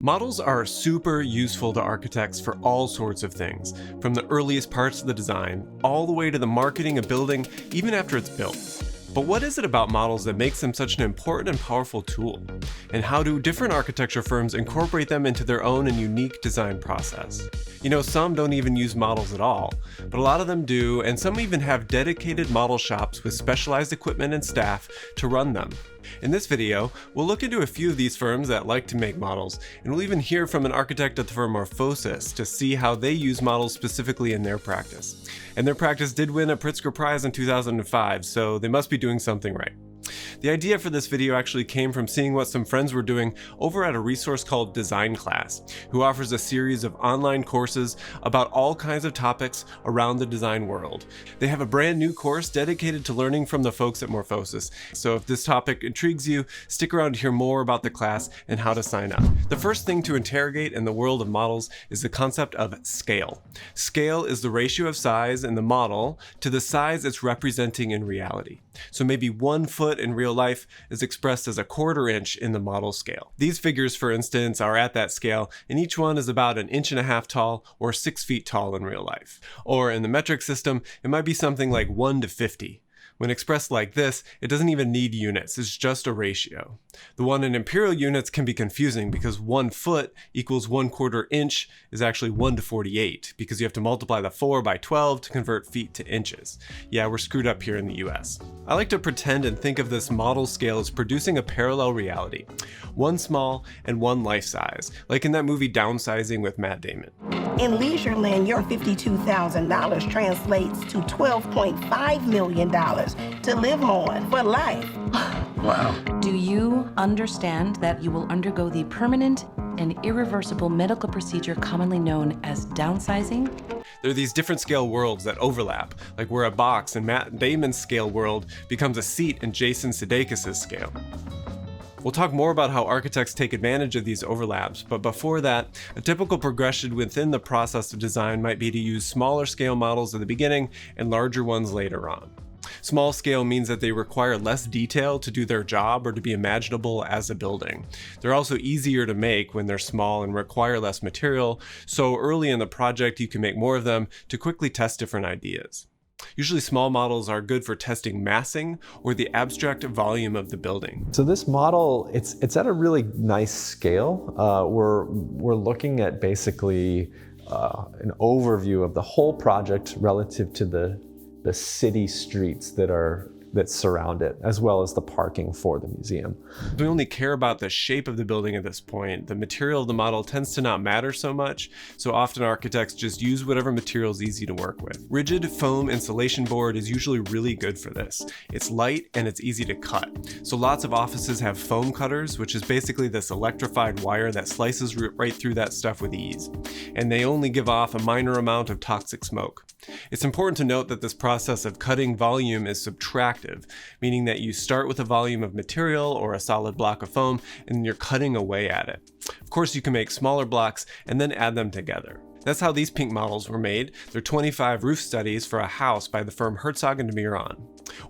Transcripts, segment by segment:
Models are super useful to architects for all sorts of things, from the earliest parts of the design, all the way to the marketing of building, even after it's built. But what is it about models that makes them such an important and powerful tool? And how do different architecture firms incorporate them into their own and unique design process? You know, some don't even use models at all, but a lot of them do, and some even have dedicated model shops with specialized equipment and staff to run them. In this video, we'll look into a few of these firms that like to make models, and we'll even hear from an architect at the firm Morphosis to see how they use models specifically in their practice. And their practice did win a Pritzker Prize in 2005, so they must be doing something right. The idea for this video actually came from seeing what some friends were doing over at a resource called DesignClass, who offers a series of online courses about all kinds of topics around the design world. They have a brand new course dedicated to learning from the folks at Morphosis, so if this topic intrigues you, stick around to hear more about the class and how to sign up. The first thing to interrogate in the world of models is the concept of scale. Scale is the ratio of size in the model to the size it's representing in reality. So maybe 1 foot in real life is expressed as a 1/4 inch in the model scale. These figures, for instance, are at that scale, and each one is about 1.5 inches tall or 6 feet tall in real life. Or in the metric system, it might be something like 1 to 50. When expressed like this, it doesn't even need units, it's just a ratio. The one in imperial units can be confusing because 1 foot equals 1/4 inch is actually 1 to 48 because you have to multiply the 4 by 12 to convert feet to inches. Yeah, we're screwed up here in the US. I like to pretend and think of this model scale as producing a parallel reality. One small and one life size, like in that movie Downsizing with Matt Damon. In Leisureland, your $52,000 translates to $12.5 million to live on for life. Wow. Do you understand that you will undergo the permanent and irreversible medical procedure commonly known as downsizing? There are these different scale worlds that overlap, like where a box in Matt Damon's scale world becomes a seat in Jason Sudeikis' scale. We'll talk more about how architects take advantage of these overlaps, but before that, a typical progression within the process of design might be to use smaller scale models at the beginning and larger ones later on. Small scale means that they require less detail to do their job or to be imaginable as a building. They're also easier to make when they're small and require less material, so early in the project you can make more of them to quickly test different ideas. Usually small models are good for testing massing or the abstract volume of the building. So this model, it's at a really nice scale. We're looking at basically an overview of the whole project relative to the city streets that surround it, as well as the parking for the museum. We only care about the shape of the building at this point. The material of the model tends to not matter so much, so often architects just use whatever material is easy to work with. Rigid foam insulation board is usually really good for this. It's light and it's easy to cut. So lots of offices have foam cutters, which is basically this electrified wire that slices right through that stuff with ease. And they only give off a minor amount of toxic smoke. It's important to note that this process of cutting volume is subtractive, meaning that you start with a volume of material or a solid block of foam and you're cutting away at it. Of course, you can make smaller blocks and then add them together. That's how these pink models were made. They're 25 roof studies for a house by the firm Herzog and Meuron.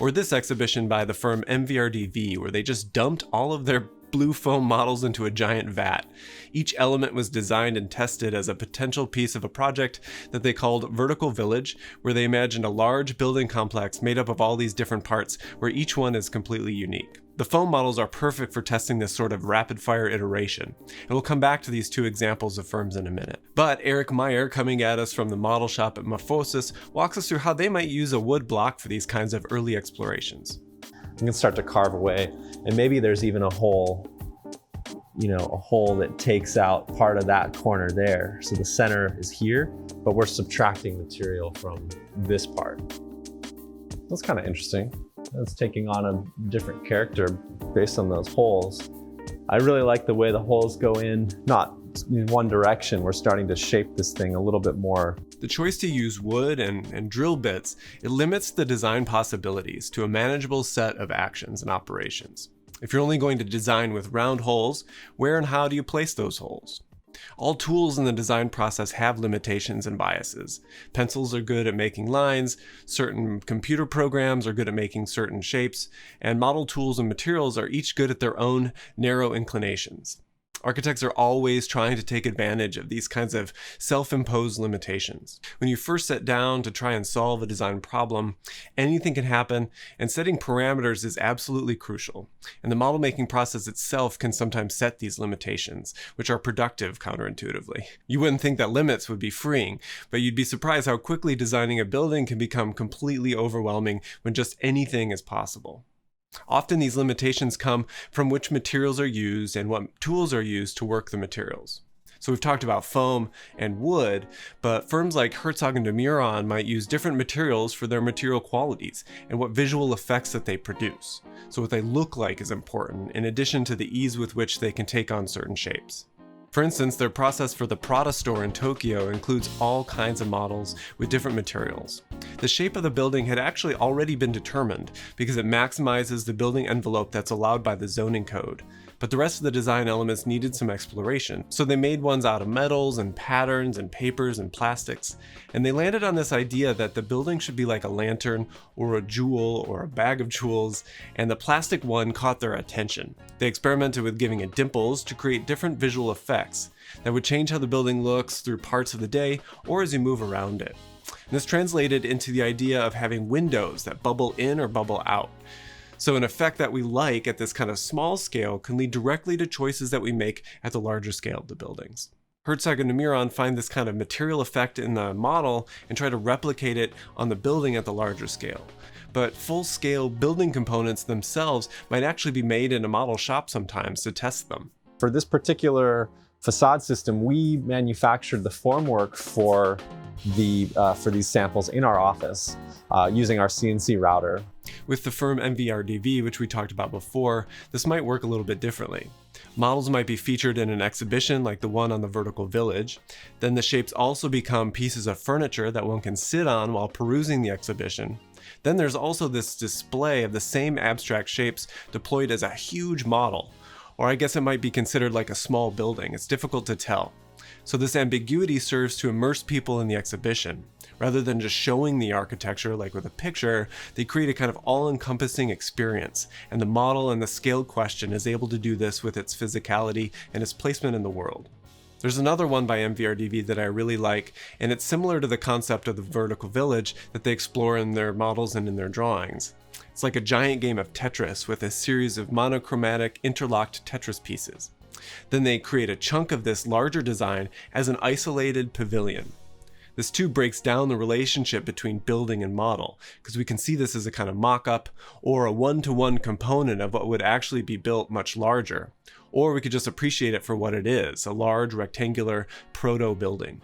Or this exhibition by the firm MVRDV, where they just dumped all of their blue foam models into a giant vat. Each element was designed and tested as a potential piece of a project that they called Vertical Village, where they imagined a large building complex made up of all these different parts, where each one is completely unique. The foam models are perfect for testing this sort of rapid-fire iteration, and we'll come back to these two examples of firms in a minute. But Eric Meyer, coming at us from the model shop at Morphosis, walks us through how they might use a wood block for these kinds of early explorations. You can start to carve away, and maybe there's even a hole that takes out part of that corner there. So the center is here, but we're subtracting material from this part. That's kind of interesting. It's taking on a different character based on those holes. I really like the way the holes go in, not in one direction. We're starting to shape this thing a little bit more. The choice to use wood and drill bits, it limits the design possibilities to a manageable set of actions and operations. If you're only going to design with round holes, where and how do you place those holes? All tools in the design process have limitations and biases. Pencils are good at making lines, certain computer programs are good at making certain shapes, and model tools and materials are each good at their own narrow inclinations. Architects are always trying to take advantage of these kinds of self-imposed limitations. When you first sit down to try and solve a design problem, anything can happen, and setting parameters is absolutely crucial. And the model making process itself can sometimes set these limitations, which are productive counterintuitively. You wouldn't think that limits would be freeing, but you'd be surprised how quickly designing a building can become completely overwhelming when just anything is possible. Often these limitations come from which materials are used and what tools are used to work the materials. So we've talked about foam and wood, but firms like Herzog and Meuron might use different materials for their material qualities and what visual effects that they produce. So what they look like is important, in addition to the ease with which they can take on certain shapes. For instance, their process for the Prada store in Tokyo includes all kinds of models with different materials. The shape of the building had actually already been determined because it maximizes the building envelope that's allowed by the zoning code. But the rest of the design elements needed some exploration, so they made ones out of metals and patterns and papers and plastics, and they landed on this idea that the building should be like a lantern or a jewel or a bag of jewels, and the plastic one caught their attention. They experimented with giving it dimples to create different visual effects that would change how the building looks through parts of the day or as you move around it. And this translated into the idea of having windows that bubble in or bubble out. So an effect that we like at this kind of small scale can lead directly to choices that we make at the larger scale of the buildings. Herzog and Meuron find this kind of material effect in the model and try to replicate it on the building at the larger scale. But full-scale building components themselves might actually be made in a model shop sometimes to test them. For this particular facade system, we manufactured the formwork for these samples in our office using our CNC router. With the firm MVRDV, which we talked about before, this might work a little bit differently. Models might be featured in an exhibition like the one on the Vertical Village. Then the shapes also become pieces of furniture that one can sit on while perusing the exhibition. Then there's also this display of the same abstract shapes deployed as a huge model. Or I guess it might be considered like a small building. It's difficult to tell. So this ambiguity serves to immerse people in the exhibition. Rather than just showing the architecture like with a picture, they create a kind of all-encompassing experience, and the model and the scale question is able to do this with its physicality and its placement in the world. There's another one by MVRDV that I really like, and it's similar to the concept of the Vertical Village that they explore in their models and in their drawings. It's like a giant game of Tetris with a series of monochromatic interlocked Tetris pieces. Then they create a chunk of this larger design as an isolated pavilion. This too breaks down the relationship between building and model, because we can see this as a kind of mock-up or a one-to-one component of what would actually be built much larger. Or we could just appreciate it for what it is, a large rectangular proto-building.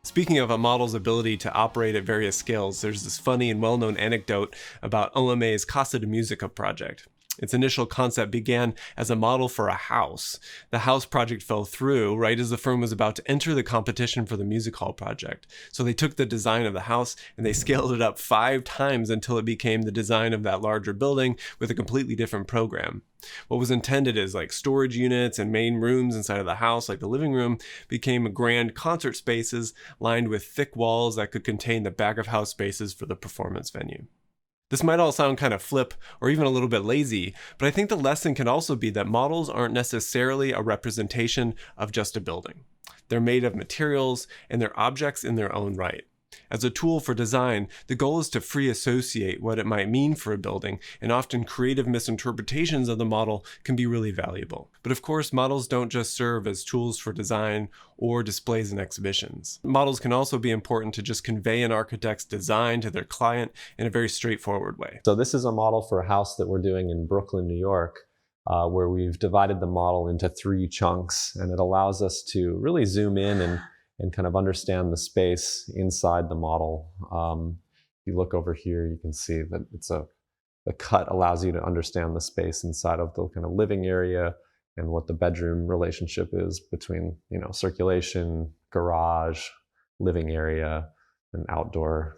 Speaking of a model's ability to operate at various scales, there's this funny and well-known anecdote about OMA's Casa de Musica project. Its initial concept began as a model for a house. The house project fell through right as the firm was about to enter the competition for the music hall project. So they took the design of the house and they scaled it up 5 times until it became the design of that larger building with a completely different program. What was intended as like storage units and main rooms inside of the house, like the living room, became grand concert spaces lined with thick walls that could contain the back of house spaces for the performance venue. This might all sound kind of flip or even a little bit lazy, but I think the lesson can also be that models aren't necessarily a representation of just a building. They're made of materials and they're objects in their own right. As a tool for design, the goal is to free associate what it might mean for a building, and often creative misinterpretations of the model can be really valuable. But of course, models don't just serve as tools for design or displays in exhibitions. Models can also be important to just convey an architect's design to their client in a very straightforward way. So this is a model for a house that we're doing in Brooklyn, New York, where we've divided the model into 3 chunks, and it allows us to really zoom in and kind of understand the space inside the model. If you look over here, you can see that the cut allows you to understand the space inside of the kind of living area and what the bedroom relationship is between, circulation, garage, living area, and outdoor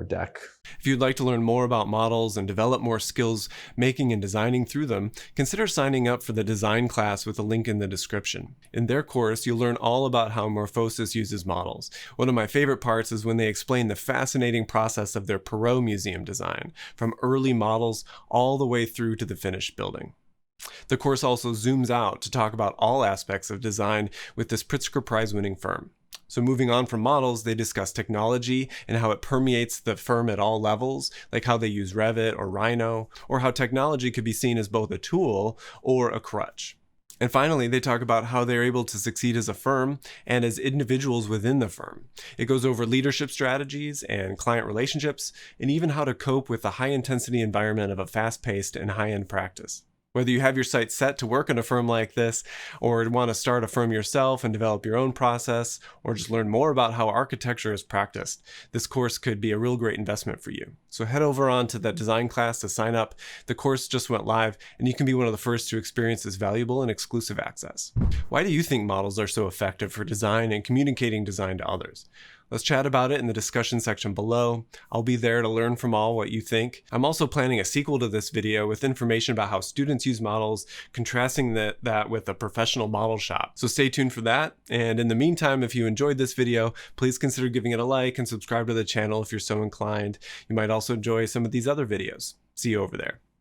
deck. If you'd like to learn more about models and develop more skills making and designing through them, consider signing up for the design class with a link in the description. In their course, you'll learn all about how Morphosis uses models. One of my favorite parts is when they explain the fascinating process of their Perot museum design, from early models all the way through to the finished building. The course also zooms out to talk about all aspects of design with this Pritzker Prize-winning firm. So moving on from models, they discuss technology and how it permeates the firm at all levels, like how they use Revit or Rhino, or how technology could be seen as both a tool or a crutch. And finally, they talk about how they're able to succeed as a firm and as individuals within the firm. It goes over leadership strategies and client relationships, and even how to cope with the high-intensity environment of a fast-paced and high-end practice. Whether you have your sights set to work in a firm like this, or want to start a firm yourself and develop your own process, or just learn more about how architecture is practiced, this course could be a real great investment for you. So head over on to the DesignClass to sign up. The course just went live, and you can be one of the first to experience this valuable and exclusive access. Why do you think models are so effective for design and communicating design to others? Let's chat about it in the discussion section below. I'll be there to learn from all what you think. I'm also planning a sequel to this video with information about how students use models, contrasting that with a professional model shop. So stay tuned for that. And in the meantime, if you enjoyed this video, please consider giving it a like and subscribe to the channel if you're so inclined. You might also enjoy some of these other videos. See you over there.